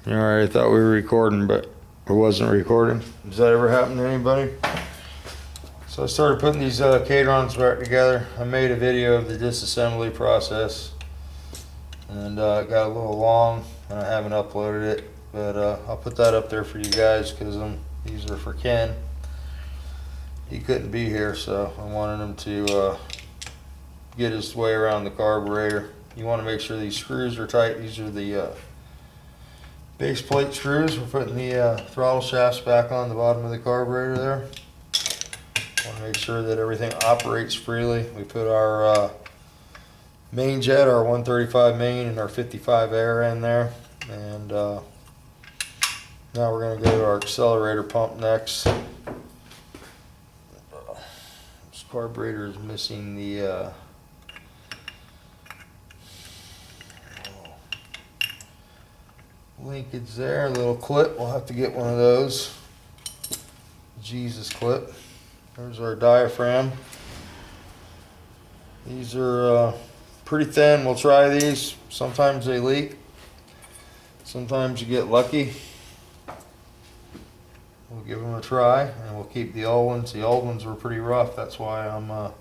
Alright, I thought we were recording, but it wasn't recording. Does that ever happen to anybody? So I started putting these kadrons back together. I made a video of the disassembly process, and it got a little long, and I haven't uploaded it, but I'll put that up there for you guys because these are for Ken. He couldn't be here, so I wanted him to get his way around the carburetor. You want to make sure these screws are tight. These are the base plate screws. We're putting the throttle shafts back on the bottom of the carburetor there. Want to make sure that everything operates freely. We put our main jet, our 135 main, and our 55 air in there. And now we're going to go to our accelerator pump next. This carburetor is missing the linkage there, a little clip. We'll have to get one of those. Jesus clip. There's our diaphragm. These are pretty thin. We'll try these. Sometimes they leak. Sometimes you get lucky. We'll give them a try, and we'll keep the old ones. The old ones were pretty rough. That's why I'm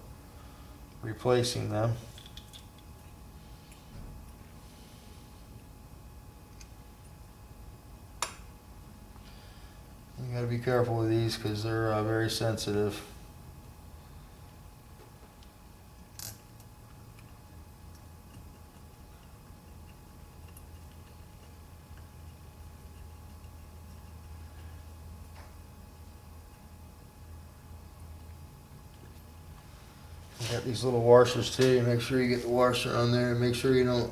replacing them. You gotta be careful with these because they're very sensitive. You got these little washers too. Make sure you get the washer on there, and make sure you don't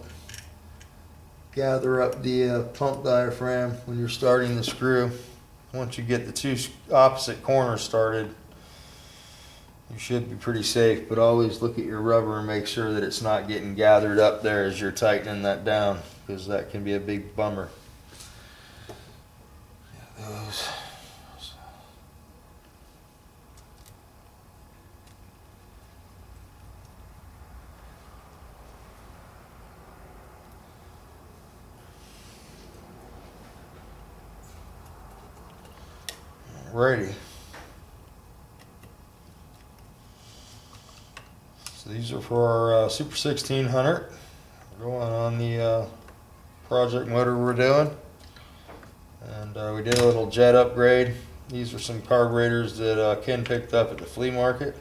gather up the pump diaphragm when you're starting the screw. Once you get the two opposite corners started, you should be pretty safe, but always look at your rubber and make sure that it's not getting gathered up there as you're tightening that down, because that can be a big bummer. Yeah, those. Alrighty. So these are for our Super 1600. We're going on the project motor we're doing. And we did a little jet upgrade. These are some carburetors that Ken picked up at the flea market.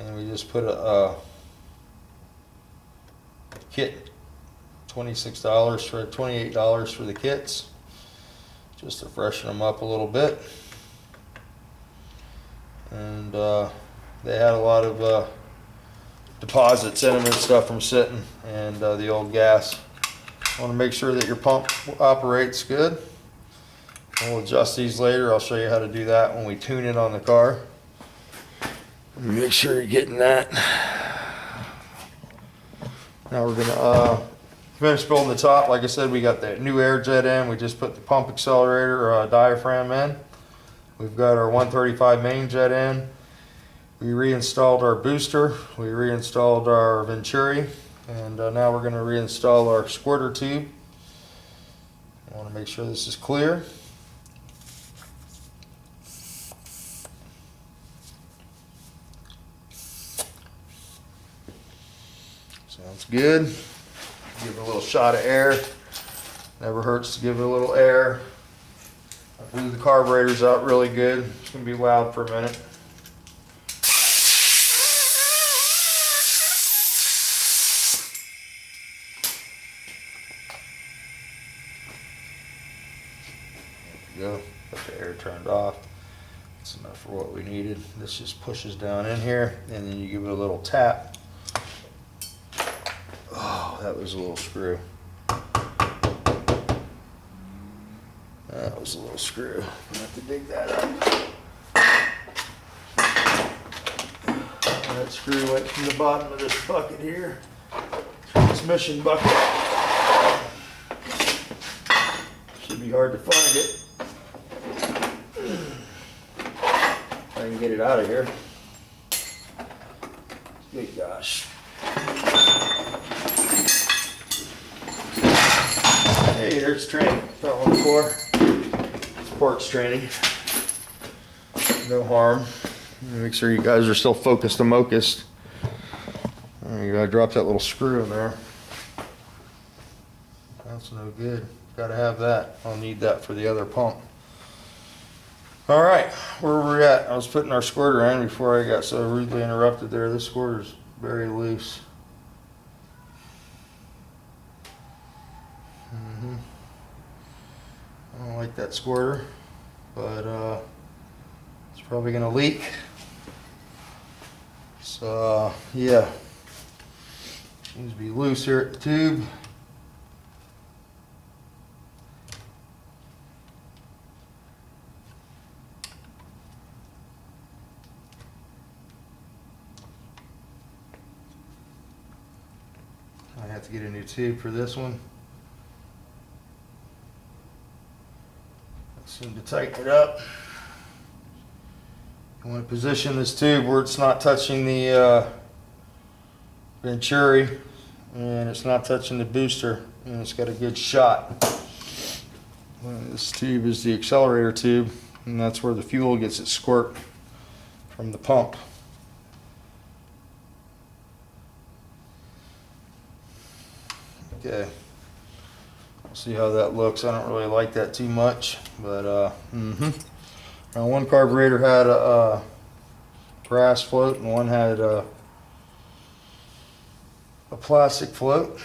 And we just put a kit, $26 for $28 for the kits, just to freshen them up a little bit. And they had a lot of deposits in them and stuff from sitting, and the old gas. Want to make sure that your pump operates good. We'll adjust these later. I'll show you how to do that when we tune it on the car. Make sure you're getting that. Now we're gonna finish building the top. Like I said, we got the new air jet in. We just put the pump accelerator diaphragm in. We've got our 135 main jet in. We reinstalled our booster. We reinstalled our venturi. And now we're going to reinstall our squirter tube. I want to make sure this is clear. Sounds good. Give it a little shot of air. Never hurts to give it a little air. I blew the carburetors out really good. It's going to be loud for a minute. There we go. Got the air turned off. That's enough for what we needed. This just pushes down in here, and then you give it a little tap. Oh, that was a little screw. That was a little screw. I have to dig that up. That screw went from the bottom of this bucket here. Transmission bucket. Should be hard to find it. I can get it out of here. Good gosh. Hey, there's training. Fell on the floor. Sports training. No harm. Make sure you guys are still focused and mocused. You gotta drop that little screw in there. That's no good. Gotta have that. I'll need that for the other pump. All right, where we're at. I was putting our squirter in before I got so rudely interrupted there. This squirter's very loose. I don't like that squirter, but it's probably gonna leak. So yeah, seems to be loose here at the tube. I have to get a new tube for this one. I seem to tighten it up. You want to position this tube where it's not touching the venturi and it's not touching the booster, and it's got a good shot. This tube is the accelerator tube, and that's where the fuel gets its squirt from the pump. Okay, we'll see how that looks. I don't really like that too much, but Now one carburetor had a brass float and one had a plastic float.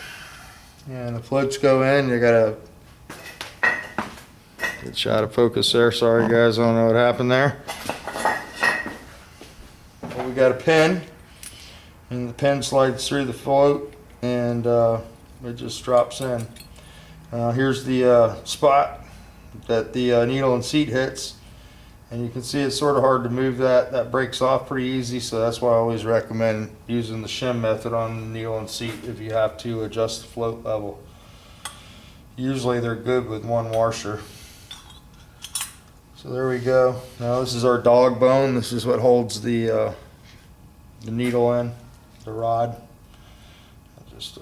And the floats go in, you got a good shot of focus there. Sorry guys, I don't know what happened there. But we got a pin, and the pin slides through the float, and it just drops in. Here's the spot that the needle and seat hits, and you can see it's sort of hard to move that. That breaks off pretty easy, so that's why I always recommend using the shim method on the needle and seat if you have to adjust the float level. Usually they're good with one washer. So there we go. Now this is our dog bone. This is what holds the needle in, the rod. Just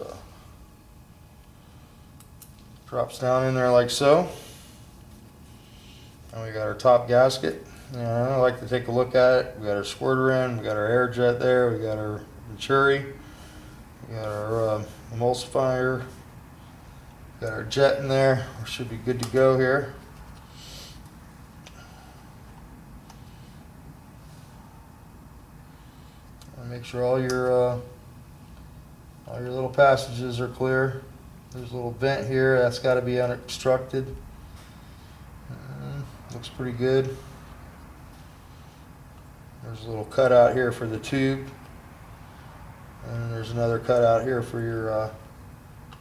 drops down in there like so. And we got our top gasket. And I like to take a look at it. We got our squirter in, we got our air jet there, we got our venturi, we got our emulsifier, we got our jet in there. We should be good to go here. And make sure all your little passages are clear. There's a little vent here, that's got to be unobstructed. Looks pretty good. There's a little cutout here for the tube, and there's another cutout here for your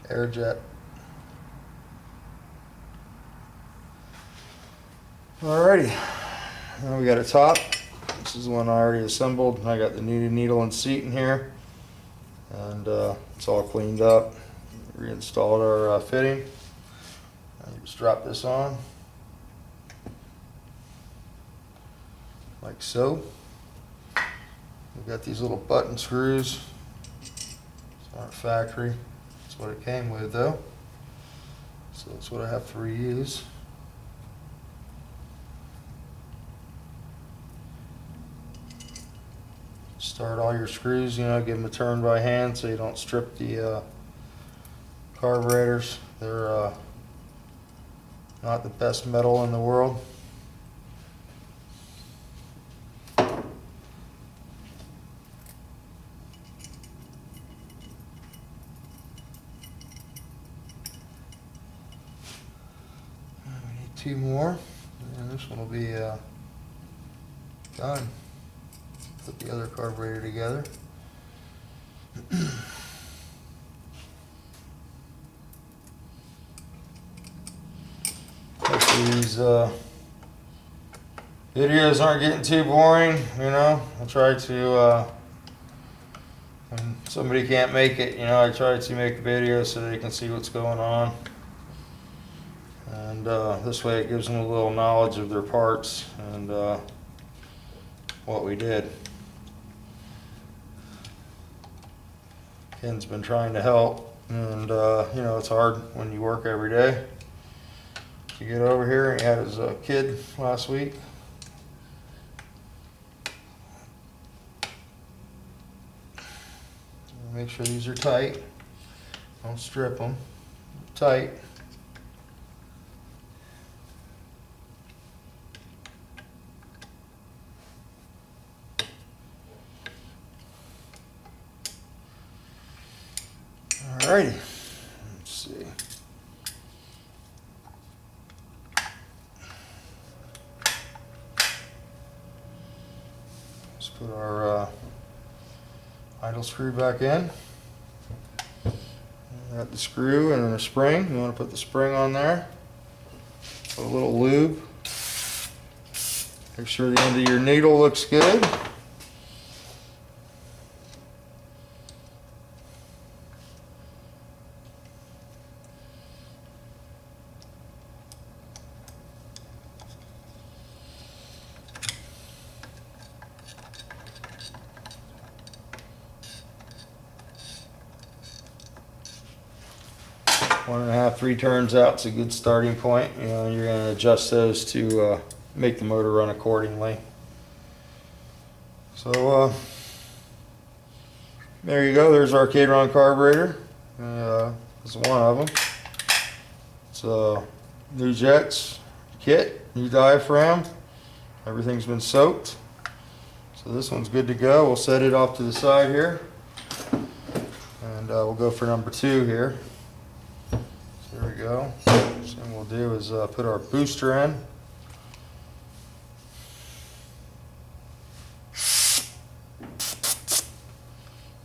air jet. Alrighty, now we got a top. This is one I already assembled. I got the new needle and seat in here, and it's all cleaned up. Reinstalled our fitting. Just drop this on like so. We've got these little button screws. It's not factory. That's what it came with though. So that's what I have to reuse. Start all your screws, you know, give them a turn by hand so you don't strip the carburetors. They're not the best metal in the world. We need two more, and this one will be done. Put the other carburetor together. Hopefully these videos aren't getting too boring, you know. I try to, when somebody can't make it, you know, I try to make a video so they can see what's going on. And this way it gives them a little knowledge of their parts and what we did. Ken's been trying to help, and you know, it's hard when you work every day. You get over here, and he had his kid last week. Make sure these are tight. Don't strip them. Tight. Alrighty. Let's see. Let's put our idle screw back in. Got the screw and then a spring. You want to put the spring on there. Put a little lube. Make sure the end of your needle looks good. 1.5, 3 turns out is a good starting point. You know, you're going to adjust those to make the motor run accordingly. So there you go. There's our kadron carburetor. It's one of them. It's new jets kit, new diaphragm. Everything's been soaked. So this one's good to go. We'll set it off to the side here. And we'll go for number 2 here. So there we go. So what we'll do is put our booster in.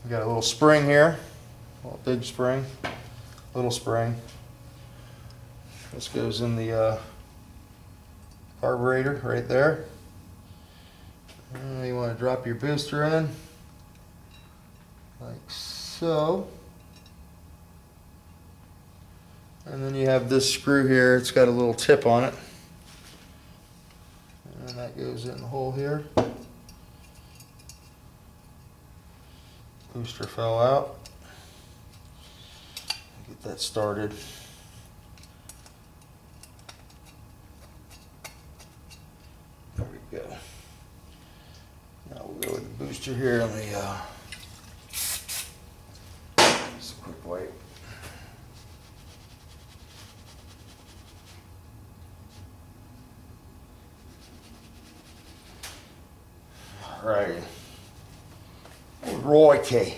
We got a little spring here, a little big spring, little spring. This goes in the carburetor right there. And you want to drop your booster in, like so. And then you have this screw here, it's got a little tip on it. And that goes in the hole here. Booster fell out. Get that started. There we go. Now we'll go with the booster here on the just a quick wipe. Alrighty. Righty.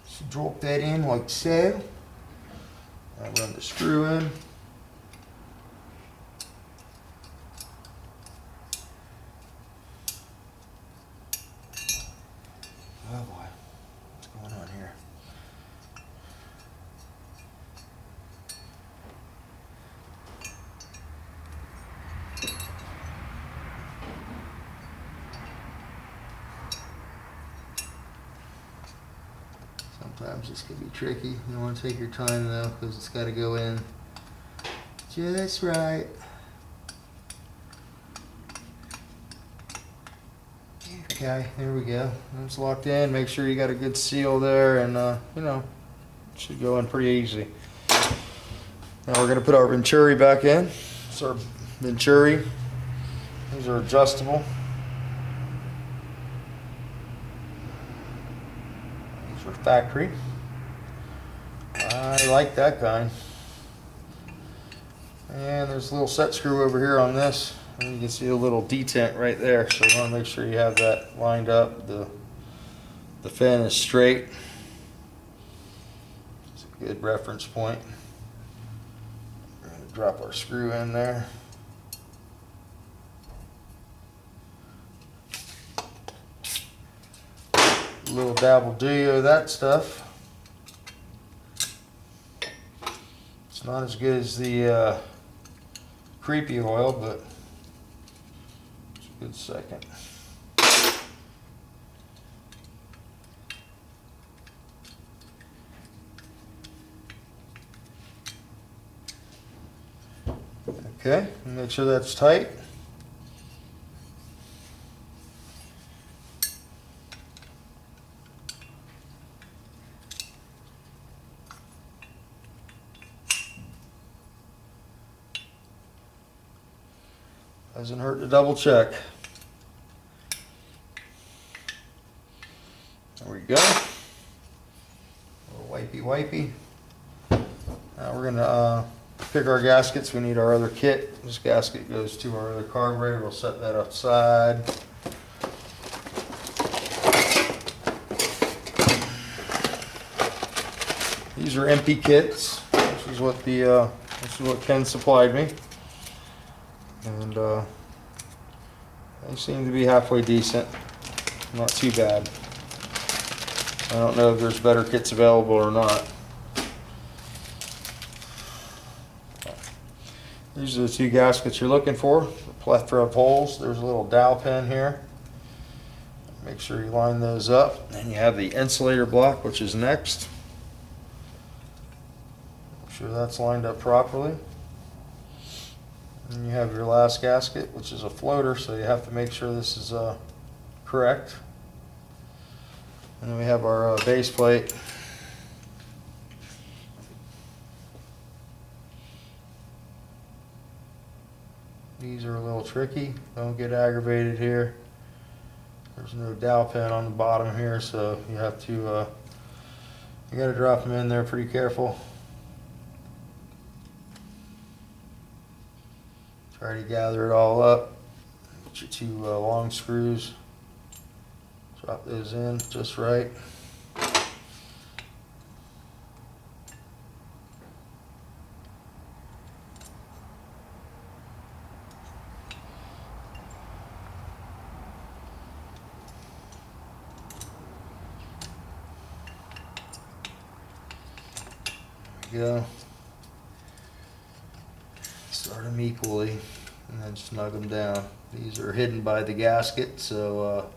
So drop that in like so. I'll run the screw in. Oh boy, what's going on here? Sometimes this can be tricky. You want to take your time though, because it's got to go in just right. Okay, there we go. It's locked in. Make sure you got a good seal there, and you know, it should go in pretty easy. Now we're going to put our venturi back in. It's our venturi. These are adjustable. These are factory. I like that kind. And there's a little set screw over here on this. And you can see a little detent right there, so you want to make sure you have that lined up. The fin is straight. It's a good reference point. We're going to drop our screw in there. A little dabble do of that stuff. It's not as good as the creepy oil, but good second. Okay, make sure that's tight. Doesn't hurt to double check. There we go. A little wipey wipey. Now we're gonna pick our gaskets. We need our other kit. This gasket goes to our other carburetor. We'll set that aside. These are empty kits. This is what Ken supplied me, and they seem to be halfway decent. Not too bad. I don't know if there's better kits available or not. These are the two gaskets you're looking for. A plethora of holes. There's a little dowel pin here. Make sure you line those up. Then you have the insulator block, which is next. Make sure that's lined up properly. And you have your last gasket, which is a floater, so you have to make sure this is correct. And then we have our base plate. These are a little tricky. Don't get aggravated here. There's no dowel pin on the bottom here, so you have to, you gotta drop them in there pretty careful. Try to gather it all up. Get your two long screws. Drop those in just right. Go. Start them equally and then snug them down. These are hidden by the gasket, so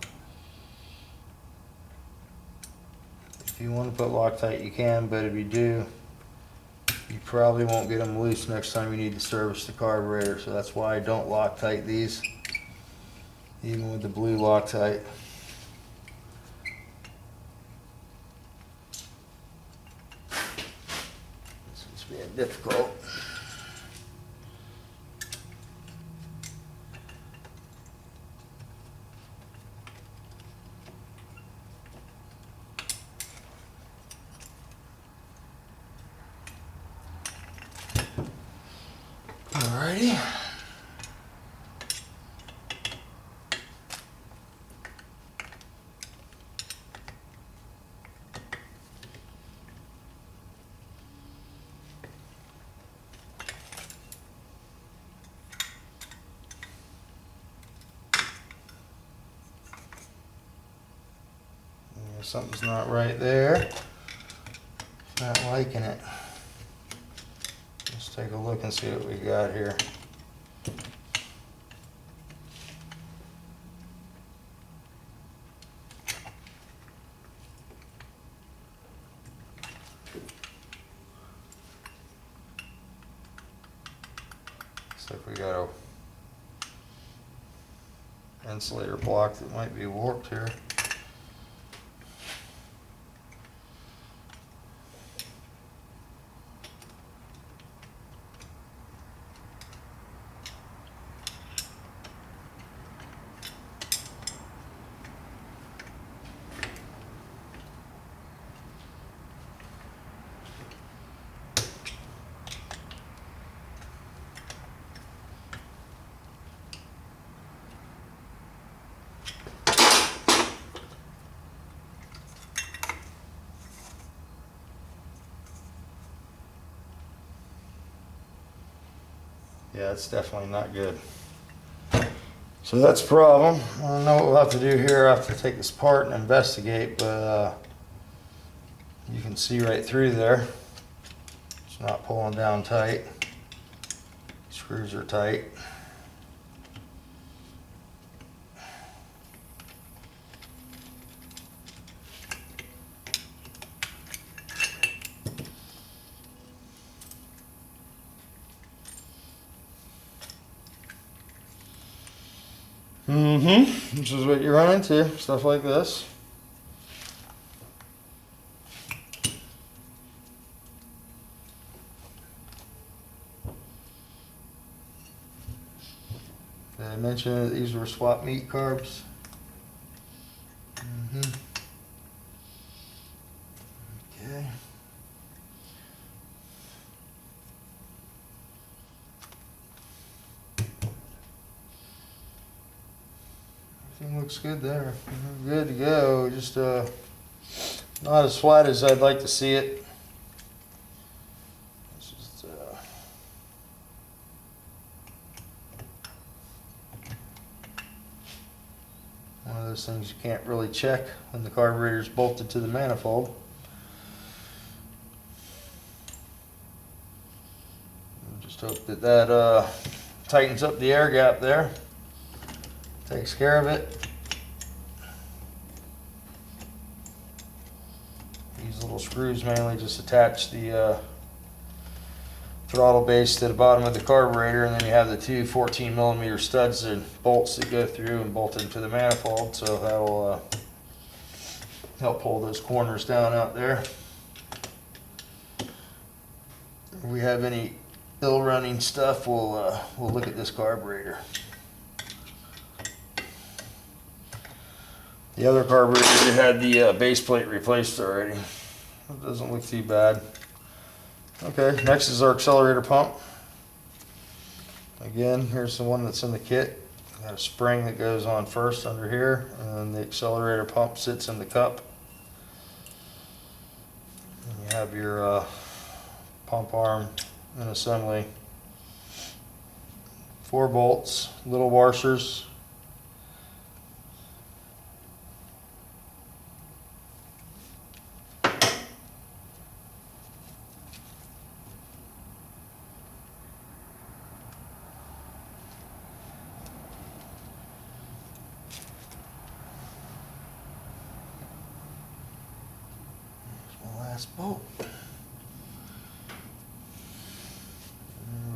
if you want to put Loctite you can, but if you do, you probably won't get them loose next time you need to service the carburetor, so that's why I don't Loctite these, even with the blue Loctite. Being difficult. Alrighty. Something's not right there. Not liking it. Let's take a look and see what we got here. Looks like we got a insulator block that might be warped here. Yeah, it's definitely not good. So that's a problem. I don't know what we'll have to do here. I have to take this apart and investigate, but you can see right through there. It's not pulling down tight. Screws are tight. This is what you run into, stuff like this. Did I mention that these were swap meat carbs? Okay. Everything looks good there. Good to go. Just not as flat as I'd like to see it. It's just, one of those things you can't really check when the carburetor is bolted to the manifold. Just hope that that tightens up the air gap there. Takes care of it. These little screws mainly just attach the throttle base to the bottom of the carburetor, and then you have the two 14mm studs and bolts that go through and bolt into the manifold, so that'll help pull those corners down out there. If we have any ill running stuff, we'll look at this carburetor. The other carburetor had the base plate replaced already. It doesn't look too bad. Okay, next is our accelerator pump. Again, here's the one that's in the kit. Got a spring that goes on first under here, and then the accelerator pump sits in the cup. And you have your pump arm and assembly. 4 bolts, little washers. Last bolt.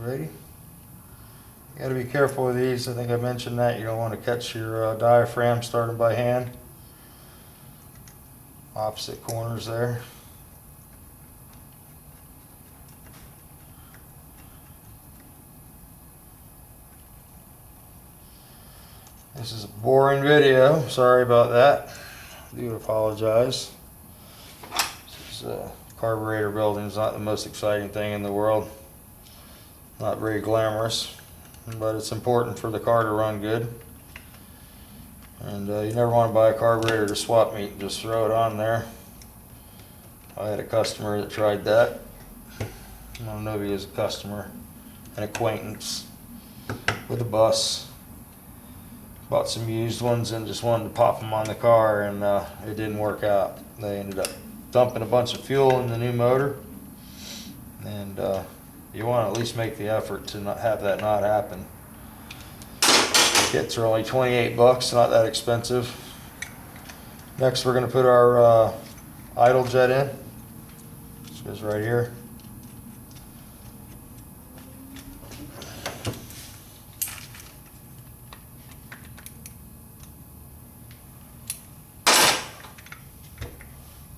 Ready? You got to be careful with these. I think I mentioned that you don't want to catch your diaphragm starting by hand. Opposite corners there. This is a boring video. Sorry about that. I do apologize. Carburetor building is not the most exciting thing in the world. Not very glamorous, but it's important for the car to run good. And you never want to buy a carburetor to swap meet and just throw it on there. I had a customer that tried that. I don't know if he was a customer, an acquaintance with a bus. Bought some used ones and just wanted to pop them on the car, and it didn't work out. They ended up dumping a bunch of fuel in the new motor, and you want to at least make the effort to not have that not happen. Kits are only 28 bucks, not that expensive. Next we're going to put our idle jet in. This goes right here.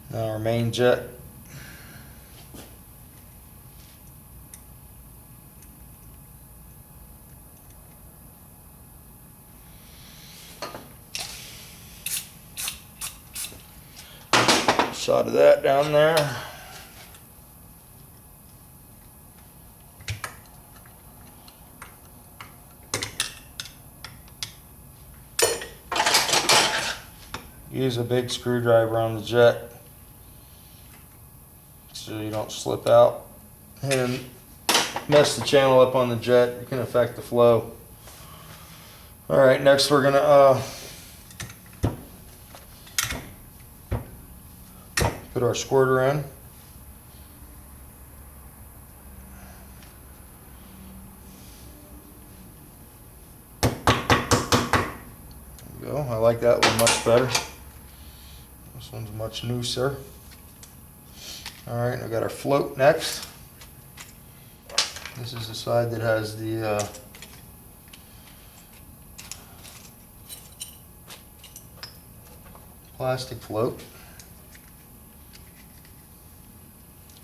Now our main jet. Shot of that down there. Use a big screwdriver on the jet so you don't slip out and mess the channel up on the jet. It can affect the flow. All right, next we're gonna put our squirter in. There we go. I like that one much better. This one's much looser. All right, I've got our float next. This is the side that has the plastic float.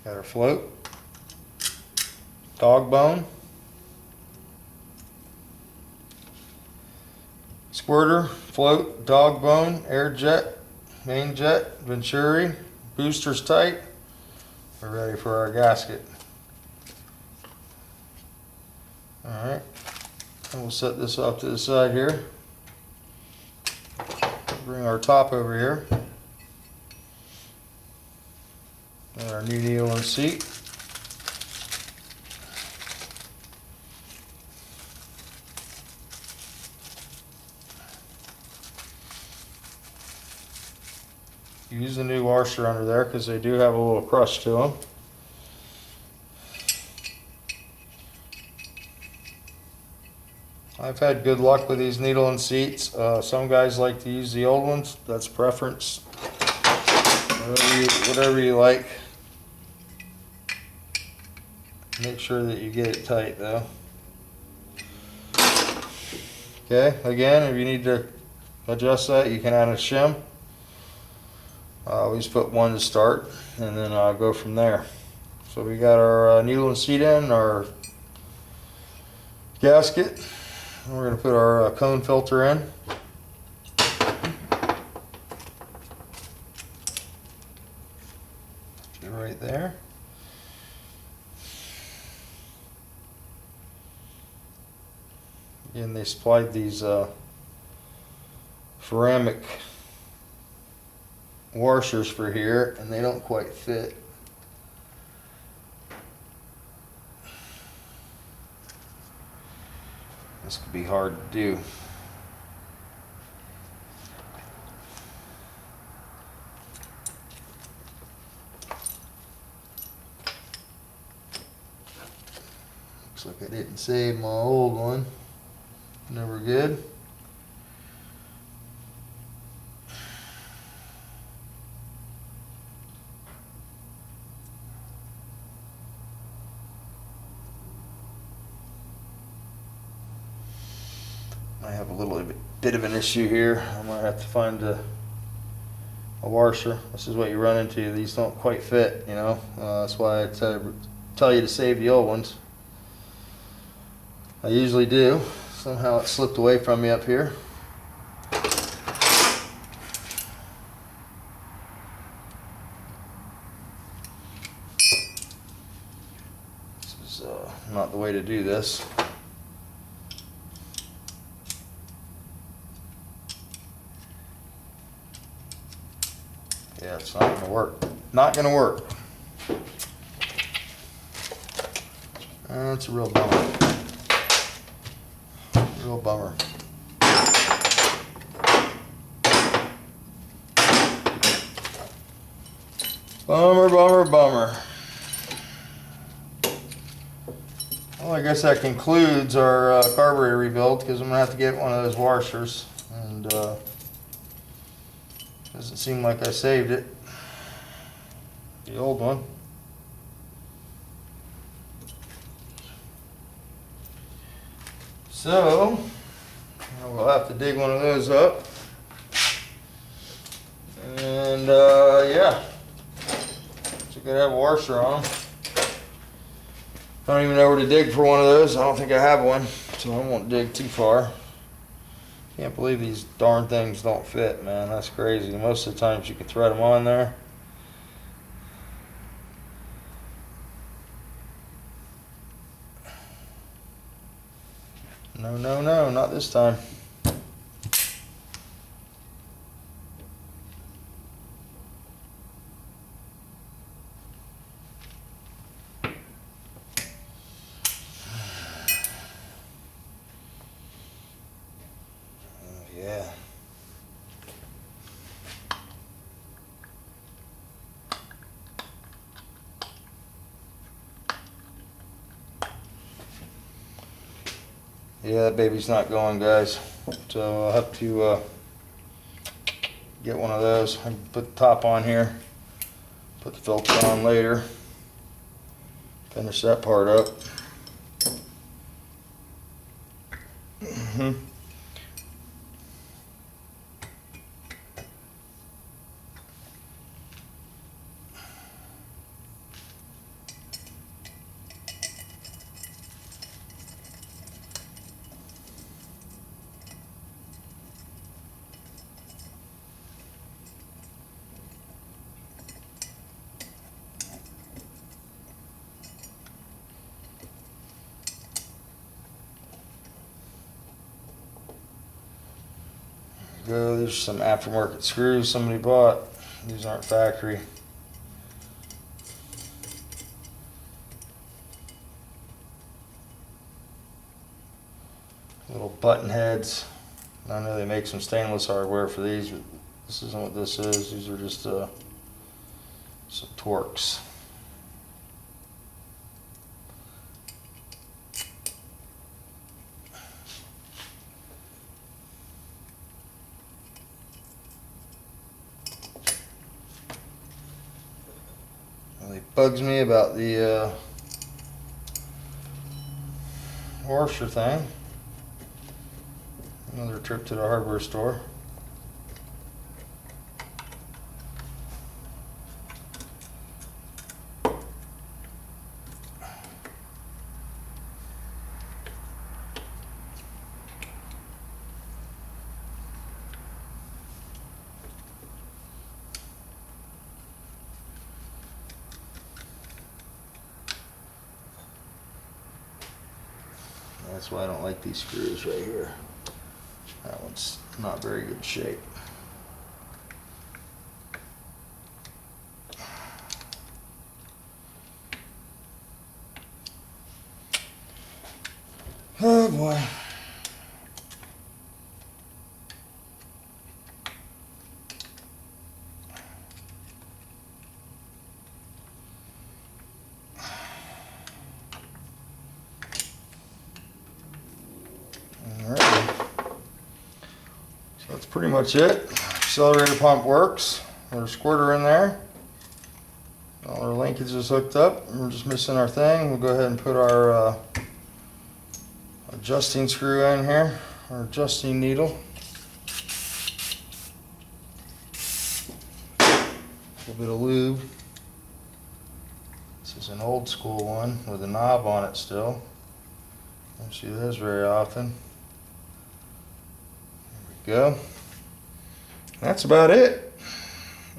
Got our float, dog bone, squirter, float, dog bone, air jet, main jet, venturi, boosters tight. We're ready for our gasket. Alright, and we'll set this off to the side here. Bring our top over here. And our new needle and seat. Use the new washer under there because they do have a little crush to them. I've had good luck with these needle and seats. Some guys like to use the old ones. That's preference. Whatever you like. Make sure that you get it tight though. Okay, again, if you need to adjust that, you can add a shim. I always put one to start, and then I'll go from there. So we got our needle and seat in, our gasket, and we're going to put our cone filter in. Right there. Again, they supplied these ceramic washers for here, and they don't quite fit. This could be hard to do. Looks like I didn't save my old one. Never good. I have a little bit of an issue here. I might have to find a washer. This is what you run into. These don't quite fit, you know. That's why I tell you to save the old ones. I usually do. Somehow it slipped away from me up here. This is not the way to do this. Yeah, it's not going to work. Not going to work. That's a real bummer. Real bummer. Bummer, bummer, bummer. Well, I guess that concludes our carburetor rebuild because I'm going to have to get one of those washers. And doesn't seem like I saved it. The old one. So, we'll have to dig one of those up. And yeah, so gotta have a washer on them. I don't even know where to dig for one of those. I don't think I have one, so I won't dig too far. Can't believe these darn things don't fit, man. That's crazy. Most of the times you can thread them on there. No, no, no, not this time. Yeah. Yeah, that baby's not going, guys. So I'll have to get one of those. I can put the top on here, put the filter on later, finish that part up. Go. There's some aftermarket screws somebody bought. These aren't factory. Little button heads. I know they make some stainless hardware for these, but this isn't what this is. These are just some Torx. Really bugs me about the washer thing. Another trip to the hardware store. That's why I don't like these screws right here. That one's not very good shape. Oh boy. That's pretty much it. Accelerator pump works. There's a squirter in there. All our linkage is hooked up. We're just missing our thing. We'll go ahead and put our adjusting screw in here, our adjusting needle. A little bit of lube. This is an old school one with a knob on it still. Don't see those very often. Go. That's about it.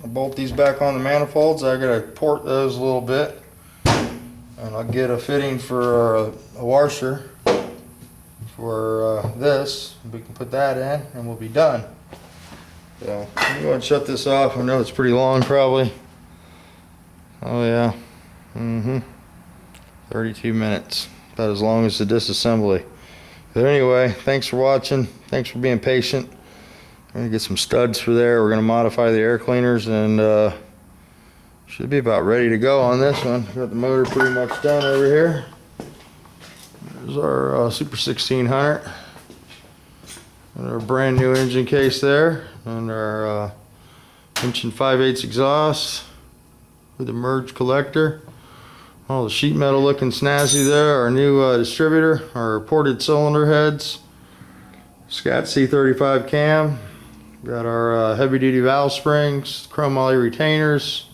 I'll bolt these back on the manifolds. I gotta port those a little bit, and I'll get a fitting for a washer for this. We can put that in, and we'll be done. So I'm going to shut this off. I know it's pretty long, probably. Oh yeah. 32 minutes. About as long as the disassembly. But anyway, thanks for watching. Thanks for being patient. I'm gonna get some studs for there. We're gonna modify the air cleaners, and should be about ready to go on this one. Got the motor pretty much done over here. There's our Super 1600. And our brand new engine case there. And our inch and 5/8 exhaust with a merge collector. All the sheet metal looking snazzy there. Our new distributor, our ported cylinder heads. Scat C35 cam. Got our heavy duty valve springs, chrome moly retainers.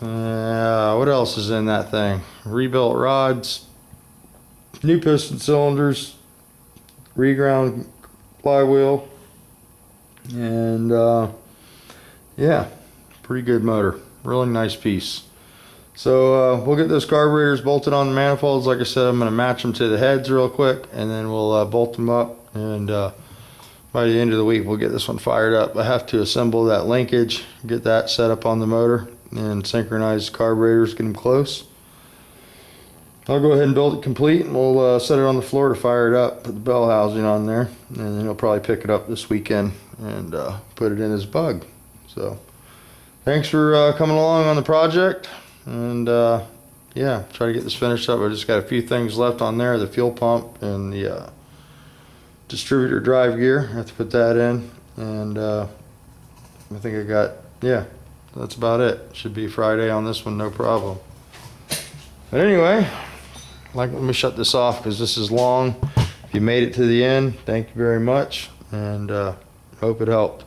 What else is in that thing? Rebuilt rods, new piston cylinders, reground flywheel, and yeah, pretty good motor. Really nice piece. So we'll get those carburetors bolted on the manifolds. Like I said, I'm going to match them to the heads real quick, and then we'll bolt them up, and by the end of the week we'll get this one fired up. I have to assemble that linkage, get that set up on the motor, and synchronize the carburetors, get them close. I'll go ahead and build it complete, and we'll set it on the floor to fire it up, put the bell housing on there, and then he'll probably pick it up this weekend and put it in his bug. So thanks for coming along on the project. And yeah, try to get this finished up. I just got a few things left on there, the fuel pump and the distributor drive gear. I have to put that in, and I think I got, yeah, that's about it. Should be Friday on this one, no problem. But anyway, let me shut this off because this is long. If you made it to the end, thank you very much, and hope it helped.